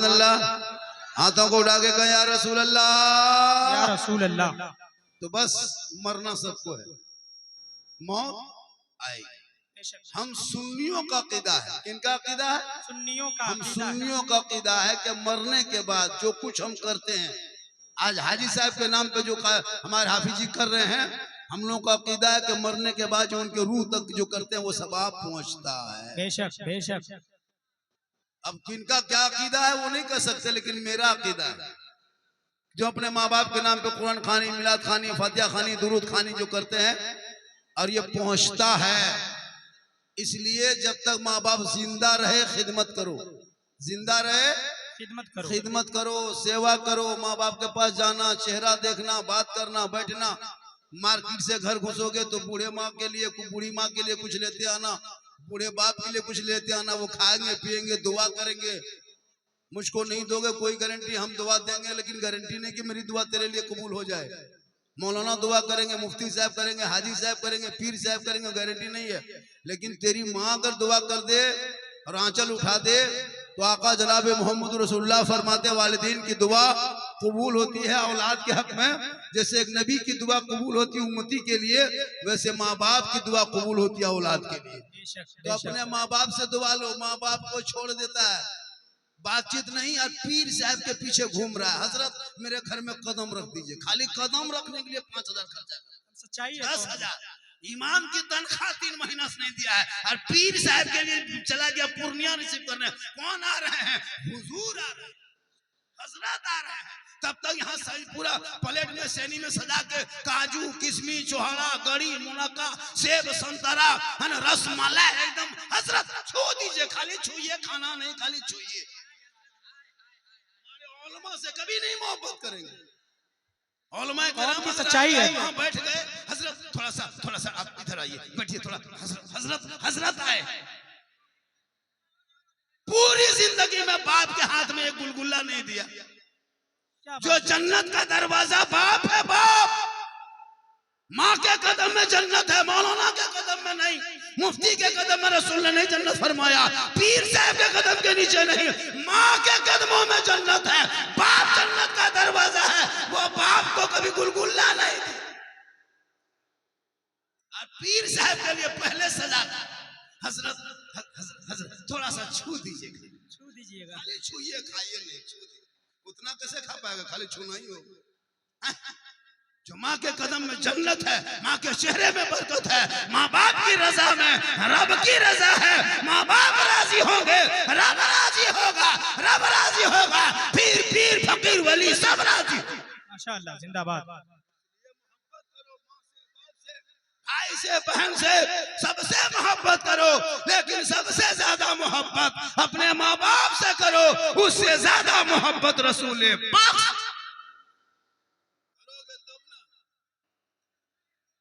अल्लाह हाथों को उठा के कहे या रसूल अल्लाह, या रसूल अल्लाह। तो बस मरना सबको है, मौत आएगी। हम सुन्नियों का क़ीदा है, किनका क़ीदा है? सुन्नियों का। हम सुन्नियों का क़ीदा है कि मरने के बाद जो कुछ हम करते हैं, आज हाजी साहब के नाम पे जो हमारे हाफिज जी कर रहे हैं, हम लोगों का क़ीदा है कि मरने के बाद जो उनके रूह तक जो करते हैं वो सवाब पहुंचता है। बेशक बेशक। अब किनका क्या अकीदा है वो नहीं कह सकते, लेकिन मेरा अकीदा है जो अपने माँ बाप के नाम पे कुरान खानी, मिलाद खानी, फातिहा खानी, दुरूद खानी जो करते हैं, और ये पहुंचता है। इसलिए जब तक माँ बाप जिंदा रहे खिदमत करो, जिंदा रहे खिदमत करो, सेवा करो। माँ बाप के पास जाना, चेहरा देखना, बात करना, बैठना। मार्केट से घर घुसोगे तो बूढ़े माँ के लिए, बूढ़ी माँ के लिए कुछ लेते आना, बूढ़े बाप के लिए कुछ लेते आना। वो खाएंगे पिएंगे, दुआ करेंगे। मुझको नहीं दोगे कोई गारंटी, हम दुआ देंगे, लेकिन गारंटी नहीं कि मेरी दुआ तेरे लिए कबूल हो जाए। मौलाना दुआ करेंगे, मुफ्ती साहब करेंगे, हाजी साहब करेंगे, पीर साहब करेंगे, गारंटी नहीं है। लेकिन तेरी माँ अगर दुआ कर दे और आंचल उठा दे तो आका जनाब मोहम्मद रसूलुल्लाह फरमाते वालिदीन की दुआ कबूल होती है औलाद के हक में। जैसे एक नबी की दुआ कबूल होती है उम्मती के लिए, वैसे माँ बाप की दुआ कबूल होती है औलाद के लिए। तो अपने माँ बाप से दुआ लो। माँ बाप को छोड़ देता है, बातचीत नहीं, और पीर साहब के पीछे घूम रहा है। हजरत मेरे घर में कदम रख दीजिए, खाली कदम रखने के लिए 5000 खर्चा कर, सच्चाई 10,000। इमाम की तनख्वाह 3 महीना से नहीं दिया है, और पीर साहब के लिए चला गया पूर्णिया रिसीव करने। कौन आ रहे हैं? हुजूर आ रहे हैं, हजरत आ रहे हैं। तब तक यहाँ सही पूरा प्लेट में सैनी में सजा के काजू, किशमिश, चोहरा, गड़ी, मुनक्का, सेब, संतरा, रस मलाई एकदम। हजरत छू दीजिए, खाली छूइए, खाना नहीं, खाली छूइए। उलमा से कभी नहीं मोहब्बत करेंगे। उलमा की सच्चाई है। वहां बैठ गए, हजरत थोड़ा सा आप इधर आइए, बैठिए थोड़ा। हजरत आए। पूरी जिंदगी में बाप के हाथ में एक गुलगुल्ला नहीं दिया। जो जन्नत का दरवाजा बाप है, बाप। माँ के कदम में जन्नत है, मौलाना के कदम में नहीं, मुफ्ती के कदम में रसूल ने नहीं जन्नत फरमाया, पीर साहब के कदम के नीचे नहीं, माँ के कदमों में जन्नत है। बाप जन्नत का दरवाजा है, वो बाप को कभी गुलगुल्ला नहीं दी। और पीर साहब के लिए पहले सजा, हजरत थोड़ा सा छू दीजिएगा, खाली छूइए, खाइए नहीं, छू दीजिए। उतना कैसे खा पाएगा, खाली छूना ही होगा। जो माँ के कदम में जन्नत है, माँ के चेहरे में बरकत है, माँ बाप की रजा में रब की रजा है। माँ बाप राजी होंगे, रब राजी होगा, रब राजी होगा, पीर फकीर वली सब राजी। माशाअल्लाह, जिंदाबाद। भाई से, बहन से, सबसे मोहब्बत करो, लेकिन सबसे ज्यादा मोहब्बत अपने माँ बाप से करो, उससे ज्यादा मोहब्बत रसूल पाक।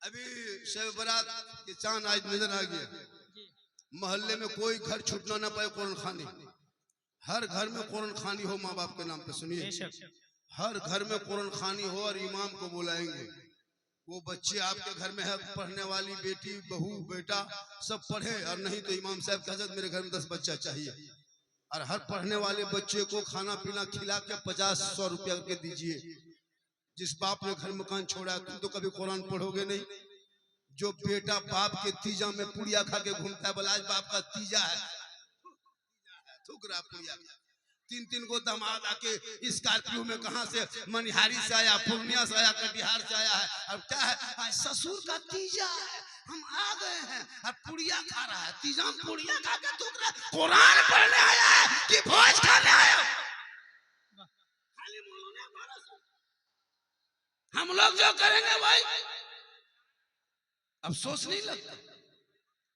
अभी शब बरात के चांद आज नजर आ गया। मोहल्ले में कोई घर छूटना ना पाए कुरान खानी। हर घर में कुरान खानी हो माँ बाप के नाम पे। सुनिए, हर घर में कुरान खानी हो और इमाम को बुलाएंगे। वो बच्चे आपके घर में है, पढ़ने वाली बेटी, बहू, बेटा सब पढ़े, और नहीं तो इमाम साहब कह सकते मेरे घर में 10 बच्चा चाहिए। और हर पढ़ने वाले बच्चे को खाना पीना खिला के 50-100 रुपया के दीजिए। जिस बाप ने घर मकान छोड़ा, तुम तो कभी कुरान पढ़ोगे नहीं। जो बेटा बाप के तीजा में पुड़िया खा के घूमता है, बोला आज बाप का तीजा है, थुकरा पुड़िया। 3 को दामाद आके स्कॉर्पियो में कहां से, मनिहारी से आया, पूर्णिया से आया, कटिहार से आया है। अब क्या है, आज ससुर का तीजा है, हम आ गए हैं, अब पुड़िया खा रहा है। तीजा में पुड़िया खा के थुकरा कुरान पढ़ने आया है कि भोज खाने आया? हम लोग जो करेंगे भाई अफसोस नहीं लगता।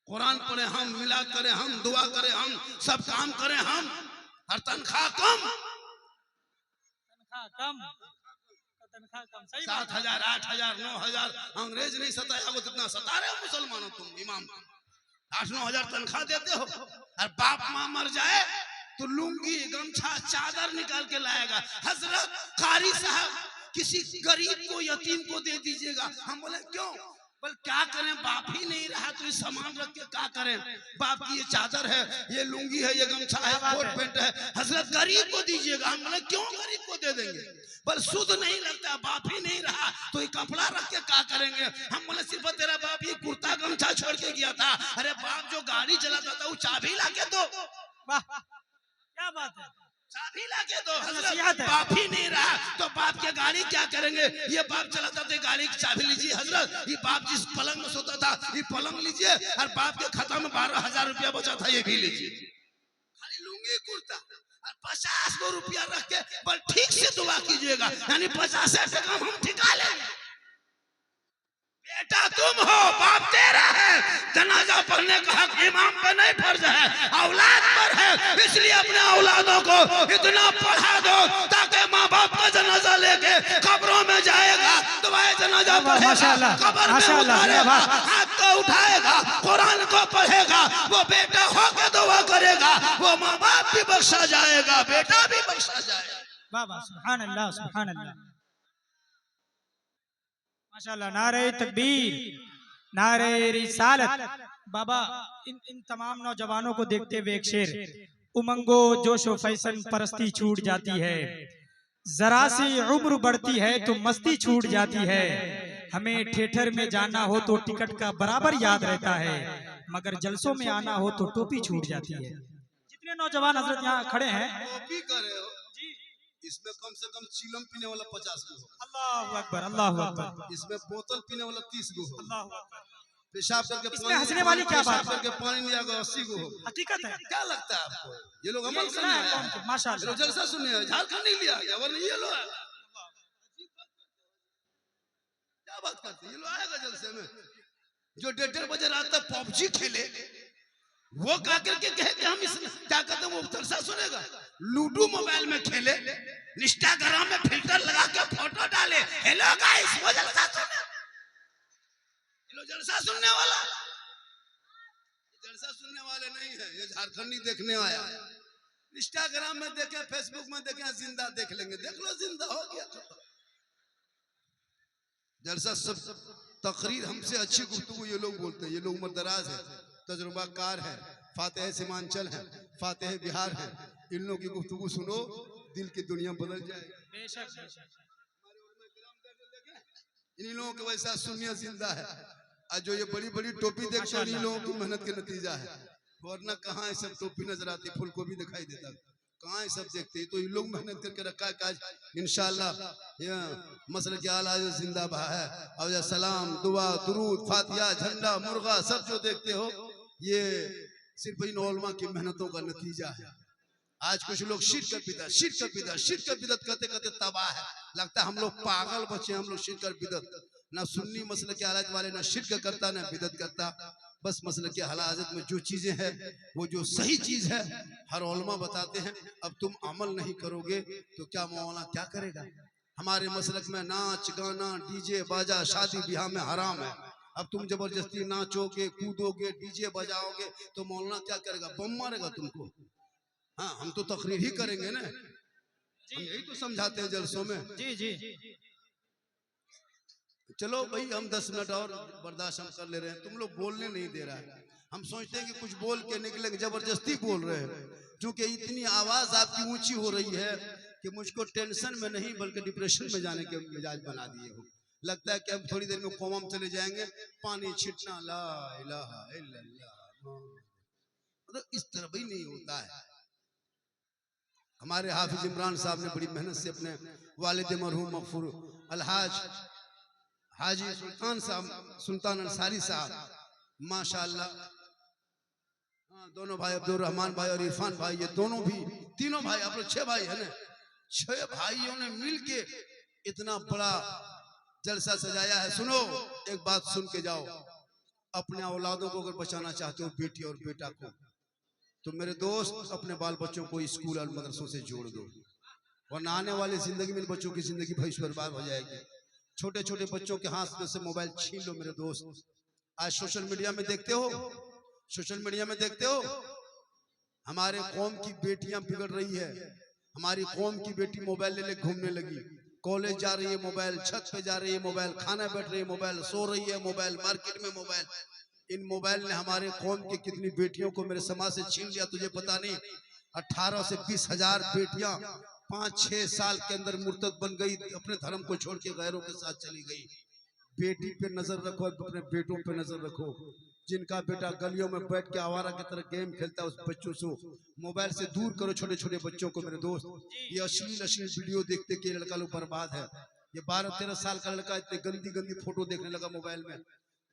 कुरान पढ़े हम, मिलाद करें हम, दुआ करें हम, सब काम करें हम, और तनख्वाह कम, 7,000, 8,000, 9,000। अंग्रेज नहीं सताया वो, कितना सता रहे हो मुसलमानों तुम। इमाम 8-9,000 तनख्वाह देते हो, और बाप माँ मर जाए तो लुंगी, गमछा, चादर निकाल के लाएगा। हजरत कारी साहब किसी गरीब को, यतीम को दे दीजिएगा। हम बोले क्यों? पर क्या करें, बाप ही नहीं रहा तो ये सामान रख के क्या करें। बाप की ये चादर है, ये लुंगी है, ये गमछा है, कोट पैंट है, हजरत गरीब को दीजिएगा। हम बोले क्यों गरीब को दे देंगे, पर शुद्ध नहीं लगता, बाप ही नहीं रहा तो ये कपड़ा रख के क्या करेंगे। हम बोले सिर्फ तेरा बाप ये कुर्ता गमछा छोड़ के गया था। अरे बाप जो गाड़ी चलाता था वो चाबी ला के दो। वाह क्या बात है, चाबी ला के दो। नसीहत है। बाप ही नहीं रहा तो बाप के गाड़ी क्या करेंगे। ये बाप चलाता था गाड़ी की चाबी लीजिए हजरत। ये बाप जिस पलंग में सोता था ये पलंग लीजिए, और बाप के खाता में 12,000 रुपया बचा था, ये भी लीजिए। खाली लुंगी कुर्ता और 50 गो रुपया रख के पर ठीक से दुआ कीजिएगा, यानी 50 से कम हम ठिका लेंगे। बेटा तुम हो, बाप तेरा है। जनाजा पढ़ने का हक इमाम पे नहीं फर्ज है, औलाद पर है। इसलिए अपने औलादों को इतना पढ़ा दो ताकि माँ बाप का जनाजा लेके कब्रों में जाएगा, दुआए जनाजा पढ़ेगा, कब्र में उतारेगा, हाथ को उठाएगा, कुरान को पढ़ेगा, वो बेटा होके दुआ करेगा, वो माँ बाप भी बख्शा जाएगा, बेटा भी बख्शा जाएगा। वाह वाह सुभान अल्लाह सुभान अल्लाह, माशाल्लाह। नारे तकबीर, नारे रिसालत। बाबा इन तमाम नौजवानों को देखते हुए एक शेर, उमंगो जोशो फैशन परस्ती छूट जाती है, जरा सी उम्र बढ़ती है तो मस्ती छूट जाती है, हमें थिएटर में जाना हो तो टिकट का बराबर याद रहता है, मगर जलसों में आना हो तो टोपी छूट जाती है। जितने नौजवान हजरत यहाँ खड़े हैं, टोपी करे हो इसमें कम से कम चीलम पीने वाला 50 गो हो, अल्लाहु अकबर अल्लाहु अकबर, इसमें बोतल पीने वाला 30 गो हो, अल्लाहु अकबर, पेशाब करके इसमें हंसने वाली क्या बात है? करके पानी लिया गया 80 गो हो। हकीकत है। क्या लगता है आपको ये लोग ये अमल इस्लाम करने है आए कौन हैं? के? माशाल्लाह। ये लोग जलसा सुनने आए, झारखंड नहीं लिया गया, वरना ये लोग क्या बात करते हैं। ये लोग आएगा जलसे में जो 1:30 बजे रात तक पबजी खेले, वो क्या करके कहे कि हम इस क्या कहते हैं, वो जलसा सुनेगा। लूडो मोबाइल में खेले, इंस्टाग्राम में फिल्टर लगा के फोटो डाले, हेलो गाइस वो जलसा सुने, ये लोग जलसा सुनने वाला, जलसा सुनने वाले नहीं है, ये झारखंडी देखने आया। इंस्टाग्राम में देखे, फेसबुक में देखे, जिंदा देख लेंगे, देख लो जिंदा हो गया। जलसा सब तकरीर हमसे अच्छी गुफ्तगू ये लोग बोलते हैं। ये लोग उम्रदराज है, तजुर्बाकार है, फातेह सीमांचल है, फातेह बिहार है। इन लोगों की गुफ्तगू सुनो, दिल की दुनिया बदल जाए। इन लोगों के वैसा सुनिया जिंदा है, और जो ये बड़ी बड़ी टोपी देखते हैं इन लोगों की मेहनत के नतीजा है, वरना कहाँ ये सब टोपी नजर आती, फूल को भी दिखाई देता, कहाँ ये सब देखते हैं। तो इन लोग मेहनत करके रखा है काज, इंशाअल्लाह ये मसल के आला जिंदाबाद है। और या सलाम, दुआ, दुरूद, फातिहा, झंडा, मुर्गा सब जो देखते हो ये सिर्फ इन उलमा की मेहनतों का नतीजा है। आज कुछ लोग शिरक बिदत कहते कहते तबाह है, लगता है हम लोग पागल बचे, हम लोग शिरक बिदत। ना सुन्नी मसल के हालत वाले ना शिरक करता ना बिदत करता, बस मसल के हालत में जो चीजें हैं वो जो सही चीज है हर उलमा बताते हैं। अब तुम अमल नहीं करोगे तो क्या मौलाना क्या करेगा। हमारे मसलक में नाच गाना डीजे बाजा शादी ब्याह में हराम है। अब तुम जबरदस्ती नाचोगे कूदोगे डीजे बजाओगे तो मौलाना क्या करेगा, बम मारेगा तुमको। हाँ हम तो तकरीर ही करेंगे ना, हम यही तो समझाते हैं जलसों में। जी जी चलो भाई हम 10 मिनट और बर्दाश्त हम कर ले रहे हैं, तुम लोग बोलने नहीं दे रहा है। हम सोचते हैं कि कुछ बोल के निकलेंगे, जबरदस्ती बोल रहे हैं, क्योंकि इतनी आवाज आपकी ऊंची हो रही है कि मुझको टेंशन में नहीं बल्कि डिप्रेशन में जाने के मिजाज बना दिए हो। लगता है कि अब थोड़ी देर में कोमा में चले जाएंगे, पानी छिटना ला इलाहा इल्लल्लाह, मतलब इस तरह भी नहीं होता है। हमारे हाफिज इमरान साहब ने बड़ी मेहनत से अपने वालिद मरहूम मगफूर अलहाज हाजी सुल्तान अंसारी साहब माशाअल्लाह, दोनों भाई अब्दुल रहमान भाई और इरफान भाई, ये दोनों भी तीनों भाई, आप लोग 6 भाई है ना, 6 भाइयों ने मिलके इतना बड़ा जलसा सजाया है। सुनो एक बात सुन के जाओ, अपने औलादों को अगर बचाना चाहते हो बेटी और बेटा को, तो मेरे दोस्त अपने बाल बच्चों को स्कूल और मदरसों से जोड़ दो, वरना आने वाली जिंदगी में बच्चों की जिंदगी भविष्य बर्बाद हो जाएगी। छोटे छोटे बच्चों के हाथ में से मोबाइल छीन लो मेरे दोस्त। आज सोशल मीडिया में देखते हो, सोशल मीडिया में देखते हो हमारे कौम की बेटियां बिगड़ रही है, हमारी कौम की बेटी मोबाइल ले ले घूमने लगी, कॉलेज जा रही है मोबाइल, छत पे जा रही है मोबाइल, खाना बैठ रही है मोबाइल, सो रही है मोबाइल, मार्केट में मोबाइल। इन मोबाइल ने हमारे कौम की कितनी बेटियों को मेरे समाज से छीन लिया तुझे पता नहीं। 18 से 20 हजार बेटियां 5-6 साल के अंदर मुर्तद बन गई, अपने धर्म को छोड़ के गैरों के साथ चली गई। बेटी पे नजर रखो, अपने बेटों पे नजर रखो। जिनका बेटा गलियों में बैठ के आवारा की तरह गेम खेलता है, उस बच्चों से मोबाइल से दूर करो छोटे छोटे बच्चों को। मेरे दोस्त, ये अश्लील वीडियो देखते कि लड़का लोग बर्बाद है। ये 12-13 साल का लड़का इतनी गंदी गंदी फोटो देखने लगा मोबाइल में।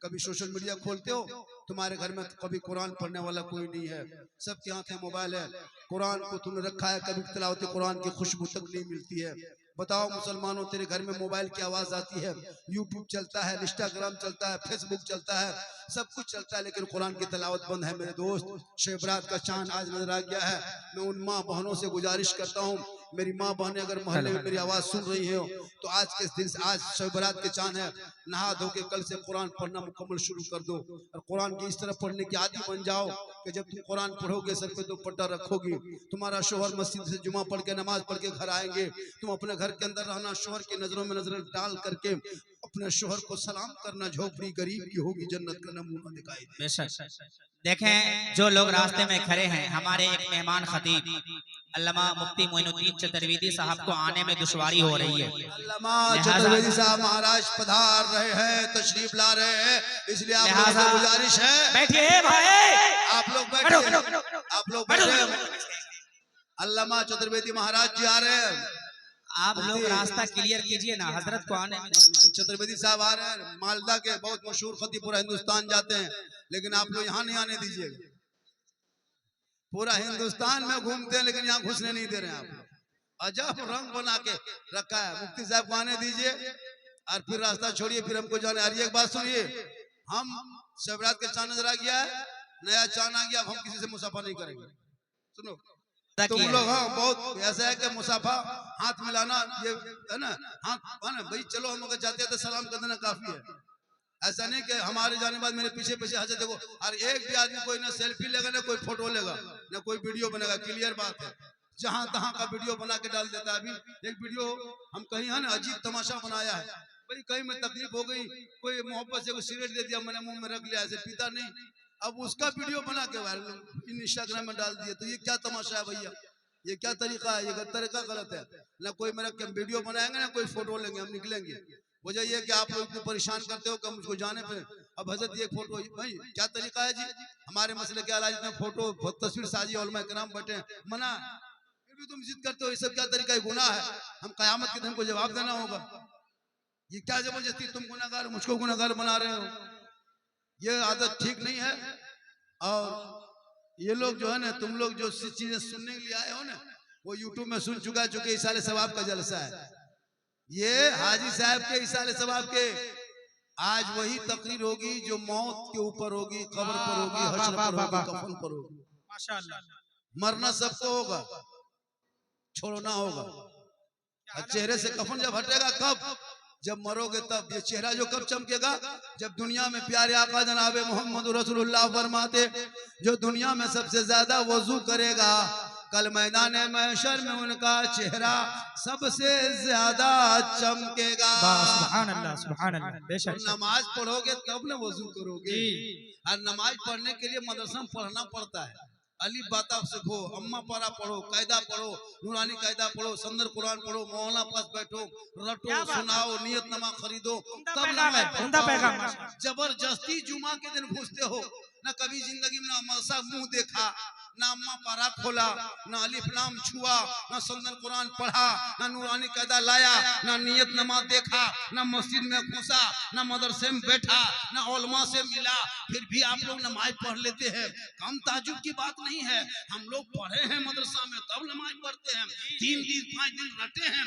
कभी सोशल मीडिया खोलते हो, तुम्हारे घर में कभी कुरान पढ़ने वाला कोई नहीं है, सबके हाथ में मोबाइल है। कुरान को तुमने रखा है, कभी तिलावत कुरान की खुशबू तक नहीं मिलती है। बताओ मुसलमानों, तेरे घर में मोबाइल की आवाज आती है, यूट्यूब चलता है, इंस्टाग्राम चलता है, फेसबुक चलता है, सब कुछ चलता है, लेकिन कुरान की तिलावत बंद है। मेरे दोस्त, शब बारात का चांद आज नजर आ गया है। मैं उन माँ बहनों से गुजारिश करता हूँ, मेरी माँ बहनें अगर मोहल्ले में मेरी आवाज सुन रही हो तो आज के दिन से, आज शब बारात के चांद है, नहा धो के कल से कुरान पढ़ना मुकम्मल शुरू कर दो। और कुरान की इस तरह पढ़ने की आदी बन जाओ कि जब तुम कुरान पढ़ोगे, सर पे दुपट्टा रखोगी, तुम्हारा शोहर मस्जिद से जुमा पढ़ के नमाज पढ़ के घर आएंगे, तुम अपने घर के अंदर रहना, शोहर की नजरों में नजर डाल करके अपने शोहर को सलाम करना, झोपड़ी गरीब की होगी जन्नत का नमूना दिखाई दे। बेशक देखें, जो लोग रास्ते में खड़े हैं, हमारे एक मेहमान खतीब अल्लामा मुफ्ती मोइनुद्दीन चतुर्वेदी साहब को आने में दुश्वारी हो रही है। अल्लामा चतुर्वेदी साहब महाराज पधार रहे हैं, तशरीफ ला रहे हैं, इसलिए आप लोगों से गुजारिश है, बैठिए भाई, आप लोग बैठिए, आप लोग बैठिए। अल्लामा चतुर्वेदी महाराज जी आ रहे हैं, आप लोग रास्ता क्लियर कीजिए ना, हजरत को आने में। चतुर्वेदी साहब आ रहे हैं, मालदा के बहुत मशहूर खतीब, पूरा हिंदुस्तान जाते हैं, लेकिन आप लोग यहाँ नहीं आने दीजिएगा। पूरा हिंदुस्तान में घूमते हैं लेकिन यहाँ घुसने नहीं दे रहे हैं आप लोग। अजब रंग बना के रखा है। मुफ्ती साहब को आने दीजिए और फिर रास्ता छोड़िए, फिर हमको जाने। और एक बात सुनिए, हम शब बारात के चांद नजर आ गया है, नया चांद आ गया, हम किसी से मुसाफा नहीं करेंगे। सुनो तुम लोग, हाँ बहुत ऐसा है कि मुसाफा हाथ मिलाना ये है ना, हाथ है ना भाई, चलो हम अगर जाते हैं तो सलाम कर देना काफी है। ऐसा नहीं कि हमारे जाने बाद मेरे पीछे पीछे हंसे। देखो, और एक भी आदमी कोई ना सेल्फी लेगा, ना कोई फोटो लेगा, ना कोई वीडियो बनेगा। क्लियर बात है, जहां तहां का वीडियो बना के डाल देता है। अभी एक वीडियो हम कहीं है ना अजीब तमाशा बनाया है भाई, कहीं में तकलीफ हो गई, कोई मोहब्बत से कोई सिगरेट दे दिया, मैंने मुंह में रख लिया, ऐसे पीता नहीं, अब उसका वीडियो बना के वायरल इंस्टाग्राम में डाल दिया। तो ये क्या तमाशा है भैया, ये क्या तरीका है, ये तरीका गलत है। ना कोई मेरा वीडियो बनाएंगे, ना कोई फोटो लेंगे, हम निकलेंगे। वजह ये कि आप लोग इतने परेशान करते हो कि मुझको जाने पे अब हजरत ये फोटो, भाई क्या तरीका है जी, हमारे मसले के अलावा इतना फोटो तस्वीर साजी उलमा किराम बैठे मना, फिर भी तुम जिद करते हो, ये सब क्या तरीका है, गुनाह है। हम कयामत के दिन को जवाब देना होगा। ये क्या जबरदस्ती, तुम गुनाहगार मुझको गुनाहगार बना रहे हो, ये आदत ठीक नहीं है। और ये लोग जो है ना, तुम लोग जो चीजें सुनने के लिए आए हो ना, वो यूट्यूब में सुन चुका चुके इसाले सवाब का जलसा है। ये हाजी साहब के इसाले सवाब के आज वही तकरीर होगी जो मौत के ऊपर होगी, कब्र पर होगी, हश्र पर होगी, कफन पर होगी। माशाअल्लाह, मरना सबको होगा, छोड़ना होगा। चेहरे से कफन जब हटेगा, कब, जब मरोगे तब। ये चेहरा जो कब चमकेगा, जब दुनिया में प्यारे आका जनाबे मोहम्मद रसूलुल्लाह फरमाते, जो दुनिया में सबसे ज्यादा वजू करेगा, कल मैदान महशर में उनका चेहरा सबसे ज्यादा चमकेगा। सुभान अल्लाह, सुभान अल्लाह। बेशक नमाज पढ़ोगे तब न वजू करोगे, और नमाज पढ़ने के लिए मदरसा में पढ़ना पड़ता है। अली बाता सीखो, अम्मा पारा पढ़ो, कायदा पढ़ो, नूरानी कायदा पढ़ो, संदर कुरान पढ़ो, मौलाना पास बैठो, रटो, सुनाओ, नियत नमा खरीदो, तब नमाज। जबरदस्ती जुमा के दिन घुसते हो, न कभी जिंदगी में ना मदरसा मुंह देखा, ना अम्मा पारा खोला, ना अलिफ लाम छुआ, ना संदर कुरान पढ़ा, ना नूरानी कायदा लाया, ना नियत नमा देखा, ना मस्जिद में घुसा, ना मदरसे में बैठा, ना उलमा से मिला, फिर भी आप लोग नमाज पढ़ लेते हैं। कम ताजुब की बात नहीं है, हम लोग पढ़े हैं मदरसा में तब नमाज पढ़ते हैं। 3 दिन 5 दिन रटे हैं,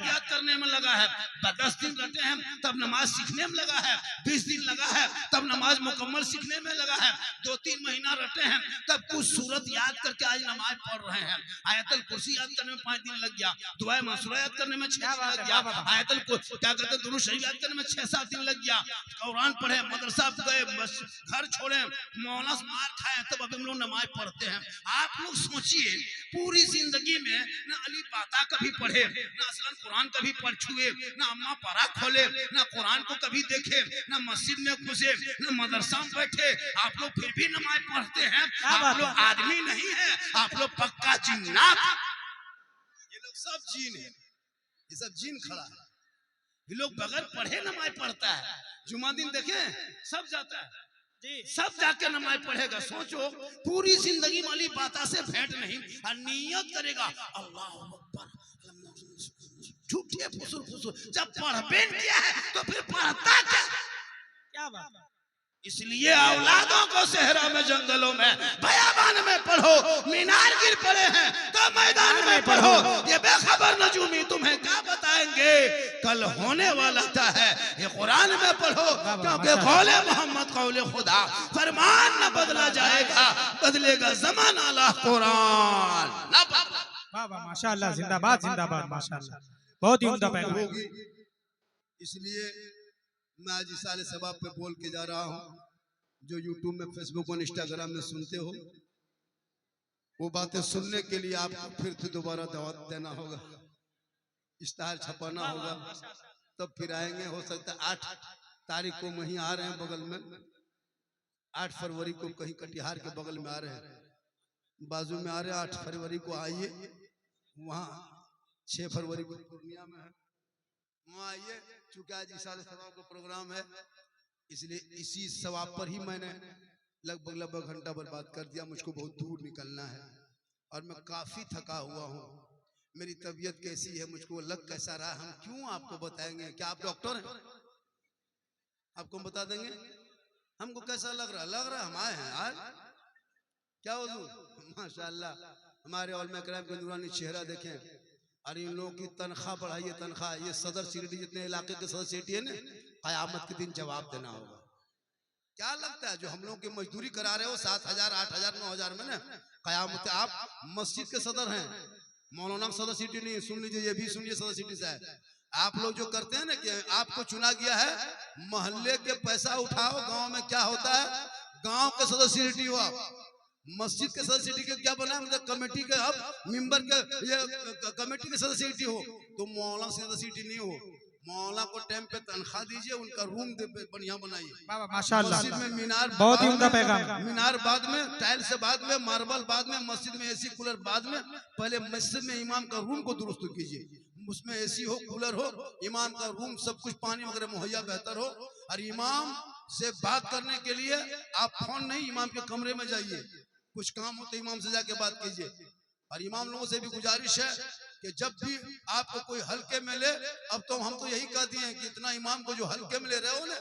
याद करने में लगा है, 10 दिन रटे हैं तब नमाज सीखने में लगा है, 20 दिन लगा है तब नमाज मुकम्मल सीखने में लगा है, 2-3 महीना रटे हैं तब कुछ सूरत याद करके आज नमाज पढ़ रहे हैं। आयतल कुर्सी याद करने में 5 दिन लग गया, दुआ मंसूरा याद करने में 6 दिन लग गया, आयतल को क्या कहते हैं दुरूद शरीफ याद करने में 6-7 दिन लग गया, कुरान पढ़े, मदरसा गए, बस घर छोड़े, मौलाना से मार खाए, तब अब हम लोग नमाज पढ़ते हैं। आप लोग सोचिए पूरी जिंदगी में न अली बाता कभी पढ़े, न असलन कुरान कभी पढ़ छुए, न अम्मा पारा खोले, न कुरान को कभी देखे, न मस्जिद में घुसे, न मदरसा में बैठे, आप लोग फिर भी नमाज पढ़ते हैं। आप लोग आदमी नहीं है, आप लोग पक्का जिन्नात। ये लोग सब जीन है, ये सब जीन खड़ा है। ये लोग बगैर पढ़े नमाज पढ़ता है। जुमा दिन देखें सब जाता है जी, सब जाके नमाज पढ़ेगा। सोचो पूरी जिंदगी वाली बात से भेंट नहीं, और नियत करेगा अल्लाह अकबर, झूठे फुसुर फुसुर। जब पढ़बे किया है तो फिर पढ़ता क्या बात। इसलिए औलादों को सहरा में, जंगलों में, बयाबान में पढ़ो। मीनार गिर पड़े हैं तो मैदान में पढ़ो। ये बेखबर नजूमी तुम्हें क्या बताएंगे कल होने वाला क्या है, ये कुरान में पढ़ो। क्योंकि कौले मोहम्मद कौले खुदा, फरमान न बदला जाएगा, बदलेगा ज़माना ला कुरान ना बदला। वाह वाह माशाअल्लाह, जिंदाबाद जिंदाबाद माशाअल्लाह, बहुत ही उम्दा पैगाम होगी। इसलिए मैं आज इस साले सबाब पे बोल के जा रहा हूँ। जो यूट्यूब में, फेसबुक और इंस्टाग्राम में सुनते हो, वो बातें सुनने के लिए आपको फिर से दोबारा दावत देना होगा, इश्तहार छपाना होगा, तब फिर आएंगे। हो सकता है 8 तारीख को वहीं आ रहे हैं बगल में, 8 फरवरी को कहीं कटिहार के बगल में आ रहे हैं, बाजू में आ रहे हैं। 8 फरवरी को आइए, वहाँ 6 फरवरी को पूर्णिया में है, वहाँ आइए। चूंकि आज इसाले सवाब का प्रोग्राम है, इसलिए इसी सवाब पर ही मैंने लगभग घंटा बर्बाद कर दिया। मुझको बहुत दूर निकलना है और मैं काफी थका हुआ हूँ। मेरी तबीयत कैसी है, मुझको लग कैसा रहा, हम क्यों आपको बताएंगे? क्या आप डॉक्टर हैं? आपको बता देंगे हमको कैसा लग रहा है। हम आए हैं आज, क्या हुजूर माशाअल्लाह, हमारे औलमा किराम के नूरानी चेहरा देखें। और इन लोगों की तनख्वाह बढ़ाइए, तनख्वाह। ये सदर सिटी जितने इलाके के सदर सिटी है ना, कयामत के दिन जवाब देना होगा। क्या लगता है जो हम लोग की मजदूरी करा रहे हो 7,000, 8,000, 9,000 में ना, कयामत। आप मस्जिद के सदर हैं, मौलाना सदर सिटी नहीं। सुन लीजिए, ये भी सुनिए सदर सिटी से है। आप लोग जो करते हैं ना कि आपको चुना गया है, मोहल्ले के पैसा उठाओ। गांव में क्या होता है, गांव के सदर सिटी हो आप, मस्जिद के सदस्य सिटी के क्या बना है, मतलब कमेटी के, अब मेंबर के, ये कमेटी के सदस्य सिटी हो, तो मौलाना सदस्य सिटी नहीं हो। मौलाना को टाइम पे तनख्वाह दीजिए, उनका रूम बढ़िया बनाइए। माशाअल्लाह, मस्जिद में मीनार बहुत ही उम्दा पैगाम। मीनार बाद में, टाइल्स से बाद में, मार्बल बाद में, मस्जिद में एसी कूलर बाद में। पहले मस्जिद में इमाम का रूम को दुरुस्त कीजिए, उसमें एसी हो, कूलर हो, इमाम का रूम, सब कुछ पानी वगैरह मुहैया बेहतर हो। और इमाम से बात करने के लिए आप फोन नहीं, इमाम के कमरे में जाइए, कुछ काम हो तो इमाम से जाके बात कीजिए। और इमाम लोगों से भी गुजारिश है कि जब भी आपको कोई हल्के में ले, अब तो हम तो यही कह दिए हैं कि इतना इमाम को जो हल्के में ले रहे हो ना,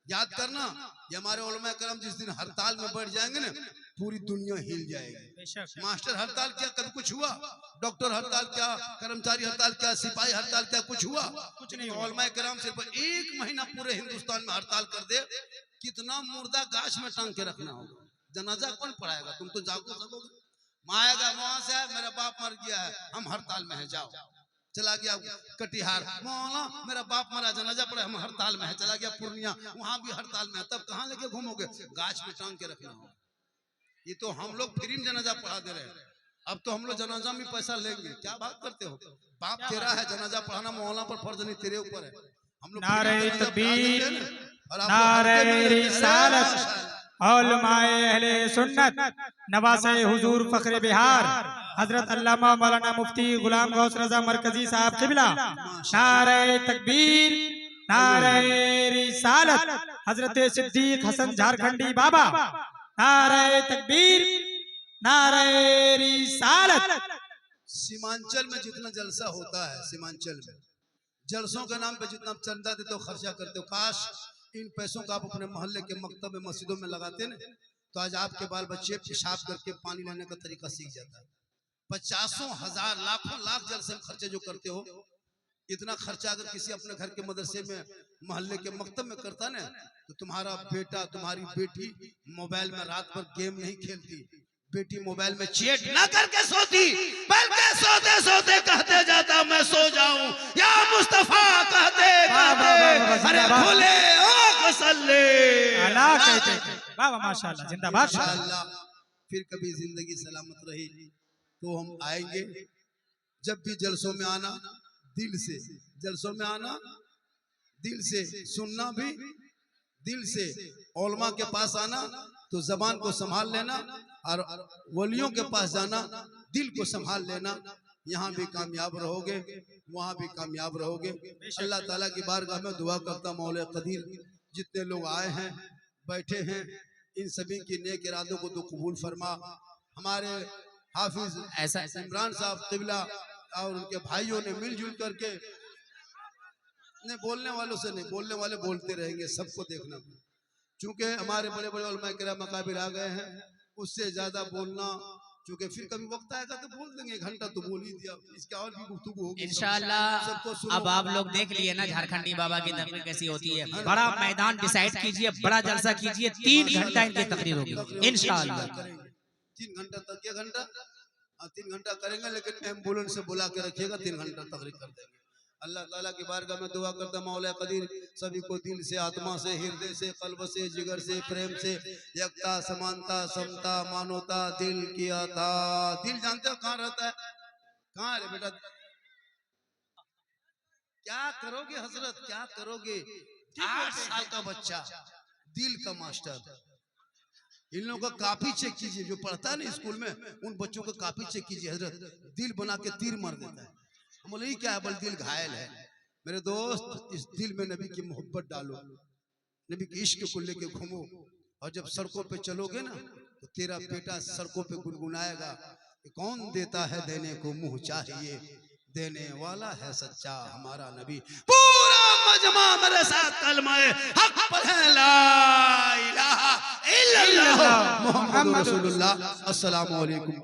याद करना, ये हमारे उलमा करम जिस दिन हड़ताल में बैठ जाएंगे ना, पूरी दुनिया हिल जाएगी। मास्टर हड़ताल क्या कभी कुछ हुआ? डॉक्टर हड़ताल क्या? कर्मचारी हड़ताल क्या? सिपाही हड़ताल क्या? कुछ हुआ? कुछ नहीं। उलमा करम सिर्फ 1 महीना पूरे हिंदुस्तान में हड़ताल कर दे, कितना मुर्दा गाछ में टांग के रखना होगा। जनाजा कौन पढ़ाएगा? तुम तो जागो सकोगे। माएगा वहां से, मेरा बाप मर गया है, हम हड़ताल में है, जाओ। चला गया कटिहार, मौला मेरा बाप मरा, जनाजा पड़े, हम हड़ताल में है। चला गया पूर्णिया, वहां भी हड़ताल में है। तब कहाँ लेके घूमोगे? गाछ में टांग के रखना होगा। ये तो हम लोग फ्री में जनाजा पढ़ा दे रहे हैं, अब तो हम लोग जनाजा में पैसा लेंगे। क्या बात करते हो? बाप तेरा है, जनाजा पढ़ाना मौला पर फर्ज नहीं, तेरे ऊपर है। हम लोग नारे तकबीर, नारे रिसालत, उलमाए अहले सुन्नत, नवासे हुजूर फखरे बिहार हजरत अल्लामा मौलाना मुफ्ती गुलाम गौस रजा मरकजी साहब किबला। नारे तकबीर, नारे रिसालत, हजरत सिद्दीक हसन झारखंडी बाबा। नारे तकबीर, नारे रिसालत। सीमांचल में जितना जलसा होता है, सीमांचल में जलसों के नाम पे जितना चंदा देते हो, खर्चा करते हो, काश इन पैसों का आप अपने मोहल्ले के मकतब में, मस्जिदों में लगाते ना, तो आज आपके बाल बच्चे पेशाब करके पानी लेने का तरीका सीख जाता है। 50,000, 1,000, लाखों लाख जलसे में खर्चे जो करते हो, इतना खर्चा अगर किसी अपने घर के मदरसे में, मोहल्ले के मकतब में करता ना, तो तुम्हारा बेटा, तुम्हारी बेटी मोबाइल में रात भर गेम नहीं खेलती, बेटी मोबाइल में चैट ना करके सोती, बल्कि सोते सोते कहते जाता मैं सो जाऊं या मुस्तफा कहते कहते अरे भोले ओ कसल्ले अला कहते वाह माशाल्लाह, जिंदाबाद। इंशाअल्लाह फिर कभी जिंदगी सलामत रही तो हम आएंगे। जब भी जलसों में आना दिल से, जलसों में आना दिल से, सुनना भी दिल से, उलमा के पास आना तो जबान को संभाल लेना और वलियों के पास जाना दिल को संभाल लेना। यहाँ भी कामयाब रहोगे, वहाँ भी कामयाब रहोगे। अल्लाह ताला की बारगाह में दुआ करता मौला कदीर जितने लोग आए हैं बैठे हैं इन सभी की नेक इरादों को तो कबूल फरमा। हमारे हाफिज ऐसा इमरान साहब किबला और उनके भाइयों ने मिलजुल करके, नहीं बोलने वालों से नहीं, बोलने वाले बोलते रहेंगे, सबको देखना। चूंकि हमारे बड़े बड़े उलमा किराम मकाबिर आ गए हैं, उससे ज्यादा बोलना, चूंकि फिर कभी वक्त आएगा तो बोल देंगे, एक घंटा तो बोल ही दिया, इसका और भी गुफ्तगू होगी इंशाअल्लाह। सबको सुनो। अब आप लोग देख लिए ना झारखंडी बाबा की तकरीर कैसी होती है। बड़ा मैदान डिसाइड कीजिए, बड़ा जलसा कीजिए, 3 घंटा इनकी तकरीर होगी इंशाअल्लाह। 3 घंटा तक, 1 घंटा 3 घंटा करेंगे, लेकिन एम्बुलेंस से बुला के रखिएगा, 3 घंटा तकरीर कर देंगे। अल्लाह ताला की बारगाह में दुआ करता मौला कदीर सभी को दिल से, आत्मा से, हृदय से, कल्ब से, जिगर से, प्रेम से, एकता, समानता, समता, मानवता, दिल की आता। दिल जानते हो कहाँ रहता है? कहाँ है बेटा? क्या करोगे हजरत, क्या करोगे? 8 साल का बच्चा, दिल का मास्टर। इन लोगों का कापी चेक कीजिए, जो पढ़ता है ना स्कूल में, उन बच्चों का कापी चेक कीजिए हजरत, दिल बना के तीर मार देता है। बोले क्या है? बोल दिल घायल है। मेरे दोस्त, इस दिल में नबी की मोहब्बत डालो, नबी के इश्क को लेके घूमो, और जब सड़कों पे चलोगे ना तो तेरा बेटा सड़कों पे गुनगुनाएगा कि कौन देता है देने को मुंह चाहिए, देने वाला है सच्चा हमारा नबी। पूरा मजमा मेरे साथ कलमाए हक पढ़े, ला इलाहा इल्लल्लाह मुहम्मदुर रसूलुल्लाह। अस्सलामु अलैकुम।